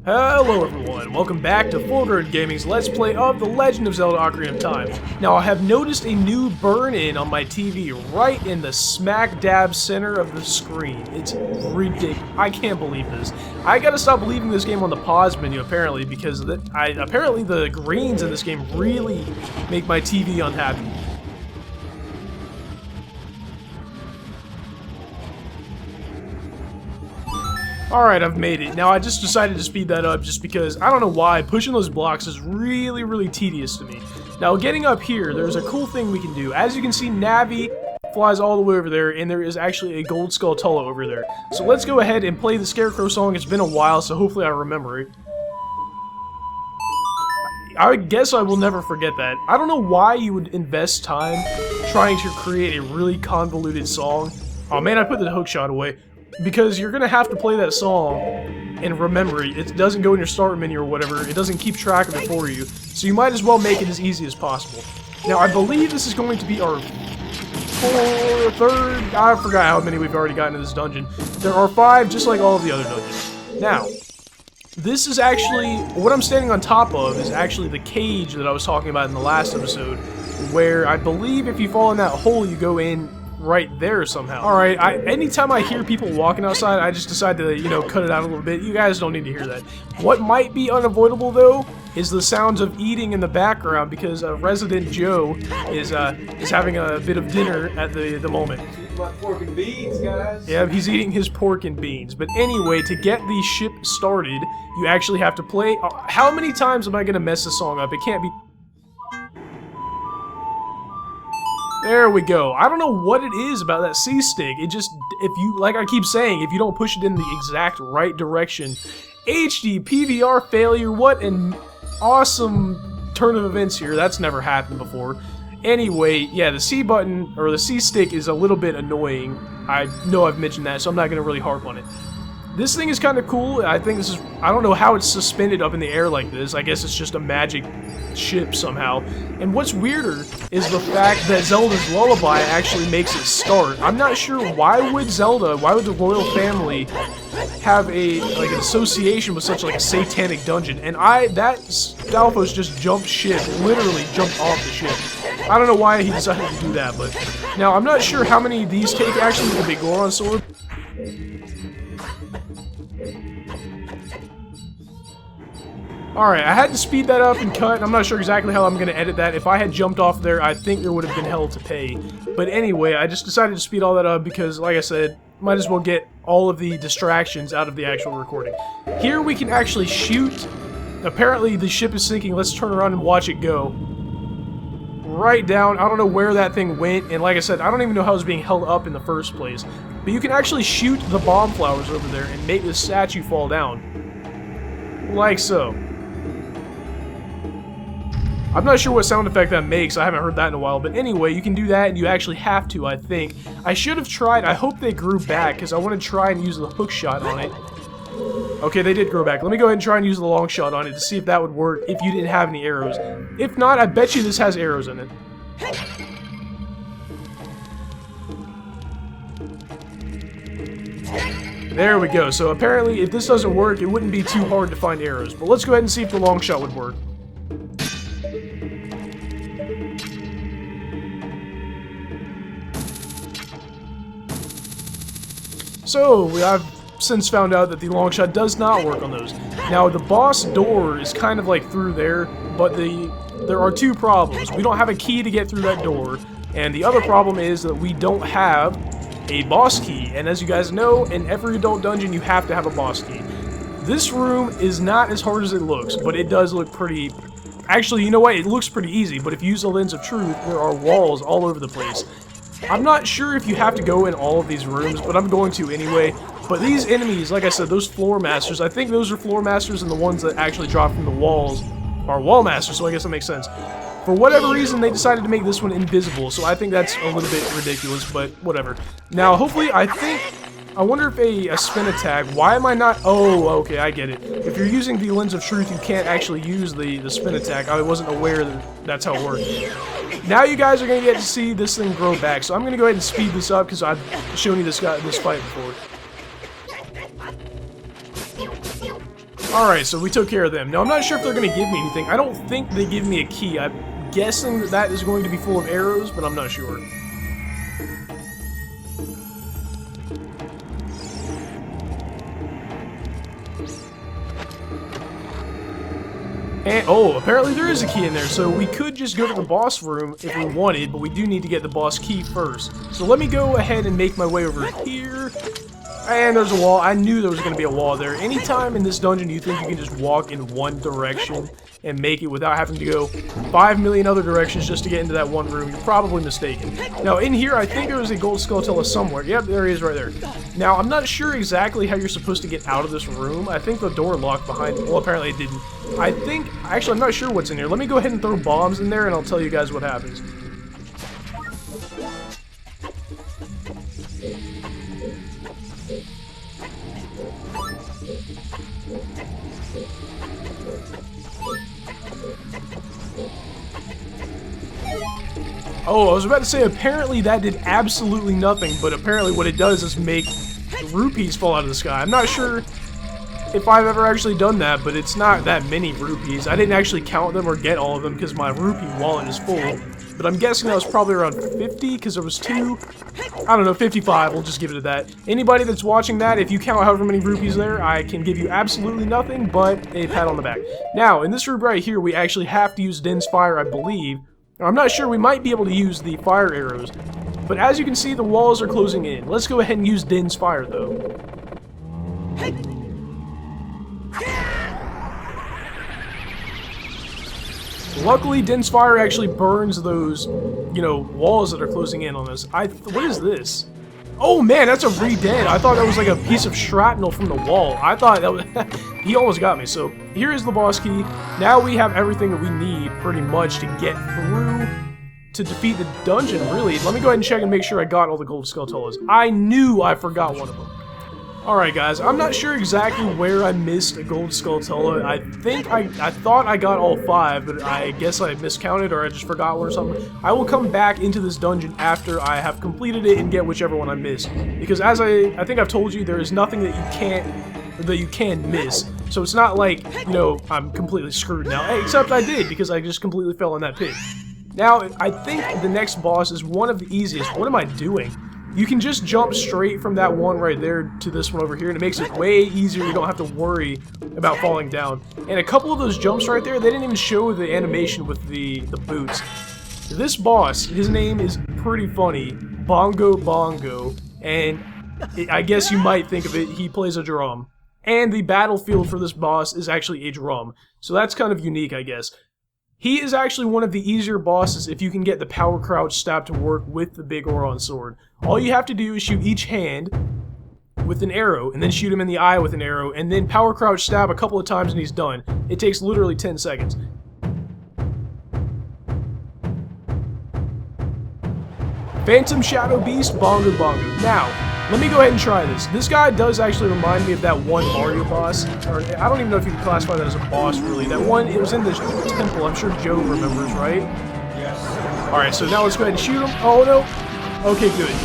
Hello everyone, welcome back to Fulgurant Gaming's Let's Play of The Legend of Zelda Ocarina of Time. Now I have noticed a new burn-in on my TV right in the smack dab center of the screen. It's ridiculous. I can't believe this. I gotta stop leaving this game on the pause menu apparently because apparently the greens in this game really make my TV unhappy. Alright, I've made it. Now, I just decided to speed that up just because, I don't know why, pushing those blocks is really tedious to me. Now, getting up here, there's a cool thing we can do. As you can see, Navi flies all the way over there, and there is actually a Gold Skulltula over there. So let's go ahead and play the Scarecrow song. It's been a while, so hopefully I remember it. I guess I will never forget that. I don't know why you would invest time trying to create a really convoluted song. Oh man, I put the hookshot away. Because you're gonna have to play that song and remember it. It doesn't go in your start menu or whatever. It doesn't keep track of it for you. So you might as well make it as easy as possible. Now, I believe this is going to be our third... I forgot how many we've already gotten in this dungeon. There are 5, just like all of the other dungeons. Now, this is actually... What I'm standing on top of is actually the cage that I was talking about in the last episode, where I believe if you fall in that hole, you go in right there somehow. Alright, anytime I hear people walking outside, I just decide to, you know, cut it out a little bit. You guys don't need to hear that. What might be unavoidable, though, is the sounds of eating in the background, because Resident Joe is having a bit of dinner at the moment. My pork and beans, guys. Yeah, he's eating his pork and beans. But anyway, to get the ship started, you actually have to play... how many times am I going to mess this song up? It can't be... There we go. I don't know what it is about that C-stick. It just, if you, like I keep saying, if you don't push it in the exact right direction. HD PVR failure, what an awesome turn of events here. That's never happened before. Anyway, yeah, the C button, or the C-stick is a little bit annoying. I know I've mentioned that, so I'm not going to really harp on it. This thing is kind of cool. I think this is... I don't know how it's suspended up in the air like this. I guess it's just a magic ship somehow. And what's weirder is the fact that Zelda's Lullaby actually makes it start. I'm not sure why would the royal family have an association with such like a satanic dungeon. And that Stalfos just jumped ship, literally jumped off the ship. I don't know why he decided to do that, but... Now, I'm not sure how many of these take actually with the big Goron sword. Alright, I had to speed that up and cut. I'm not sure exactly how I'm going to edit that. If I had jumped off there, I think there would have been hell to pay. But anyway, I just decided to speed all that up because, like I said, might as well get all of the distractions out of the actual recording. Here we can actually shoot. Apparently the ship is sinking. Let's turn around and watch it go. Right down. I don't know where that thing went. And like I said, I don't even know how it was being held up in the first place. But you can actually shoot the bomb flowers over there and make the statue fall down. Like so. I'm not sure what sound effect that makes, I haven't heard that in a while, but anyway, you can do that, and you actually have to, I think. I should have tried, I hope they grew back, because I want to try and use the hook shot on it. Okay, they did grow back. Let me go ahead and try and use the long shot on it to see if that would work if you didn't have any arrows. If not, I bet you this has arrows in it. There we go, so apparently if this doesn't work, it wouldn't be too hard to find arrows. But let's go ahead and see if the long shot would work. So, I've since found out that the long shot does not work on those. Now, the boss door is kind of like through there, but there are 2 problems. We don't have a key to get through that door, and the other problem is that we don't have a boss key. And as you guys know, in every adult dungeon, you have to have a boss key. This room is not as hard as it looks, but it does look pretty... Actually, you know what? It looks pretty easy, but if you use the lens of truth, there are walls all over the place. I'm not sure if you have to go in all of these rooms, but I'm going to anyway. But these enemies, like I said, those floor masters, I think those are floor masters, and the ones that actually drop from the walls are wall masters, so I guess that makes sense. For whatever reason, they decided to make this one invisible, so I think that's a little bit ridiculous, but whatever. Now, hopefully, I wonder if a spin attack, why am I not... Oh, okay, I get it. If you're using the lens of truth, you can't actually use the spin attack. I wasn't aware that that's how it worked. Now you guys are going to get to see this thing grow back, so I'm going to go ahead and speed this up because I've shown you this fight before. Alright, so we took care of them. Now, I'm not sure if they're going to give me anything. I don't think they give me a key. I'm guessing that that is going to be full of arrows, but I'm not sure. And, oh, apparently there is a key in there, so we could just go to the boss room if we wanted, but we do need to get the boss key first. So let me go ahead and make my way over here. And there's a wall. I knew there was going to be a wall there. Anytime in this dungeon you think you can just walk in one direction and make it without having to go 5 million other directions just to get into that one room, you're probably mistaken. Now, in here, I think there was a Gold Skulltula somewhere. Yep, there he is right there. Now, I'm not sure exactly how you're supposed to get out of this room. I think the door locked behind me. Well, apparently it didn't. I think... Actually, I'm not sure what's in here. Let me go ahead and throw bombs in there, and I'll tell you guys what happens. Oh, I was about to say, apparently that did absolutely nothing, but apparently what it does is make rupees fall out of the sky. I'm not sure if I've ever actually done that, but it's not that many rupees. I didn't actually count them or get all of them because my rupee wallet is full, but I'm guessing that was probably around 50 because there was 2. I don't know, 55, we'll just give it at that. Anybody that's watching that, if you count however many rupees there, I can give you absolutely nothing but a pat on the back. Now, in this room right here, we actually have to use Din's Fire, I believe. I'm not sure, we might be able to use the fire arrows, but as you can see, the walls are closing in. Let's go ahead and use Din's Fire, though. Luckily, Din's Fire actually burns those, you know, walls that are closing in on us. What is this? Oh man, that's a re-dead. I thought that was like a piece of shrapnel from the wall. I thought that was... He almost got me. So, here is the boss key. Now we have everything that we need, pretty much, to get through to defeat the dungeon, really. Let me go ahead and check and make sure I got all the Gold Skulltulas. I knew I forgot one of them. Alright guys, I'm not sure exactly where I missed a Gold Skulltula. I thought I got all 5, but I guess I miscounted or I just forgot one or something. I will come back into this dungeon after I have completed it and get whichever one I missed. Because as I think I've told you, there is nothing that you can miss. So it's not like, you know, I'm completely screwed now. Except I did, because I just completely fell in that pit. Now, I think the next boss is one of the easiest. What am I doing? You can just jump straight from that one right there to this one over here, and it makes it way easier. You don't have to worry about falling down. And a couple of those jumps right there, they didn't even show the animation with the boots. This boss, his name is pretty funny, Bongo Bongo, and I guess you might think of it, he plays a drum. And the battlefield for this boss is actually a drum. So that's kind of unique, I guess. He is actually one of the easier bosses if you can get the power crouch stab to work with the big Oron sword. All you have to do is shoot each hand with an arrow, and then shoot him in the eye with an arrow, and then power crouch stab a couple of times and he's done. It takes literally 10 seconds. Phantom Shadow Beast, Bongo Bongo. Now, let me go ahead and try this. This guy does actually remind me of that one Mario boss. Or, I don't even know if you can classify that as a boss, really. That one, it was in this temple. I'm sure Joe remembers, right? Yes. Alright, so now let's go ahead and shoot him. Oh, no. Okay, good.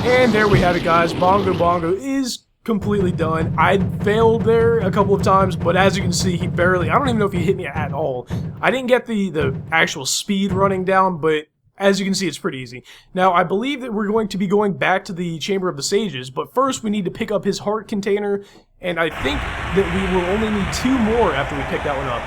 And there we have it, guys. Bongo Bongo is completely done. I failed there a couple of times, but as you can see, he barely... I don't even know if he hit me at all. I didn't get the actual speed running down, but as you can see, it's pretty easy. Now, I believe that we're going to be going back to the Chamber of the Sages, but first we need to pick up his heart container, and I think that we will only need 2 more after we pick that one up.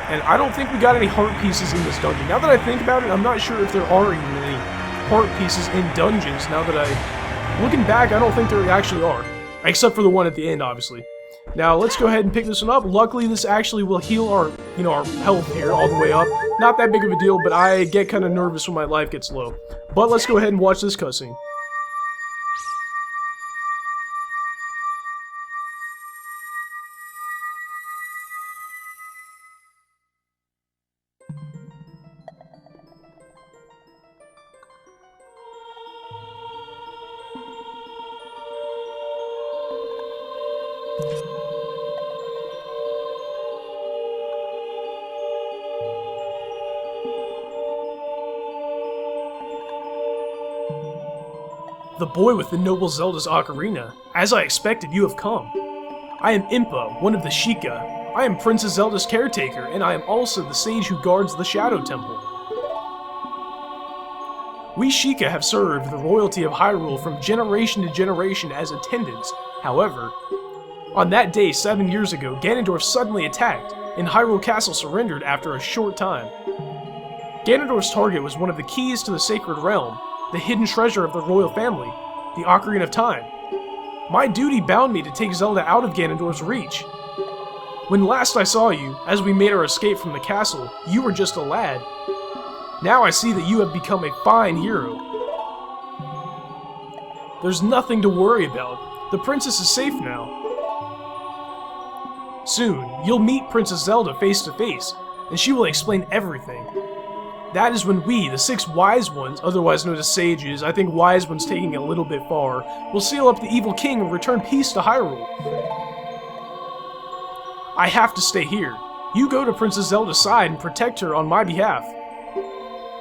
And I don't think we got any heart pieces in this dungeon. Now that I think about it, I'm not sure if there are even any heart pieces in dungeons, now that I looking back, I don't think there actually are. Except for the one at the end, obviously. Now, let's go ahead and pick this one up. Luckily, this actually will heal our, our health here all the way up. Not that big of a deal, but I get kind of nervous when my life gets low. But let's go ahead and watch this cutscene. The boy with the noble Zelda's ocarina. As I expected, you have come. I am Impa, one of the Sheikah. I am Princess Zelda's caretaker, and I am also the sage who guards the Shadow Temple. We Sheikah have served the royalty of Hyrule from generation to generation as attendants. However, on that day 7 years ago, Ganondorf suddenly attacked, and Hyrule Castle surrendered after a short time. Ganondorf's target was one of the keys to the Sacred Realm, the hidden treasure of the royal family, the Ocarina of Time. My duty bound me to take Zelda out of Ganondorf's reach. When last I saw you, as we made our escape from the castle, you were just a lad. Now I see that you have become a fine hero. There's nothing to worry about. The princess is safe now. Soon, you'll meet Princess Zelda face to face, and she will explain everything. That is when we, the 6 Wise Ones, otherwise known as Sages, I think Wise Ones taking it a little bit far, will seal up the evil king and return peace to Hyrule. I have to stay here. You go to Princess Zelda's side and protect her on my behalf.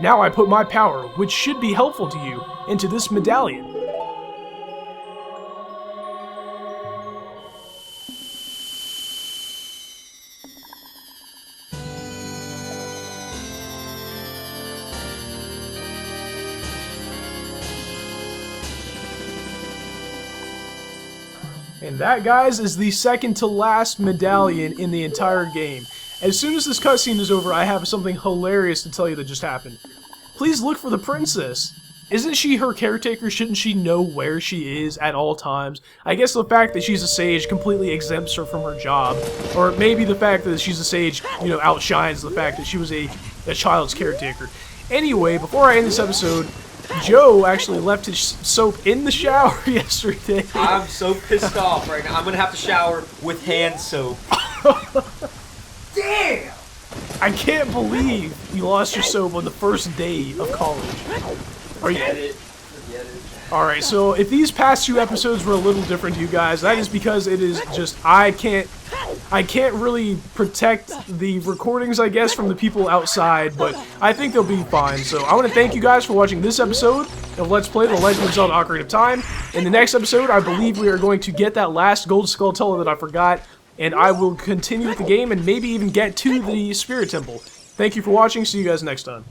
Now I put my power, which should be helpful to you, into this medallion. And that, guys, is the second to last medallion in the entire game. As soon as this cutscene is over, I have something hilarious to tell you that just happened. Please look for the princess. Isn't she her caretaker? Shouldn't she know where she is at all times? I guess the fact that she's a sage completely exempts her from her job. Or maybe the fact that she's a sage, outshines the fact that she was a child's caretaker. Anyway, before I end this episode, Joe actually left his soap in the shower yesterday. I'm so pissed off right now. I'm gonna have to shower with hand soap. Damn! I can't believe you lost your soap on the first day of college. Forget it. Alright, so if these past 2 episodes were a little different to you guys, that is because it is just, I can't really protect the recordings, I guess, from the people outside, but I think they'll be fine. So I want to thank you guys for watching this episode of Let's Play The Legend of Zelda Ocarina of Time. In the next episode, I believe we are going to get that last Gold Skulltula that I forgot, and I will continue with the game and maybe even get to the Spirit Temple. Thank you for watching. See you guys next time.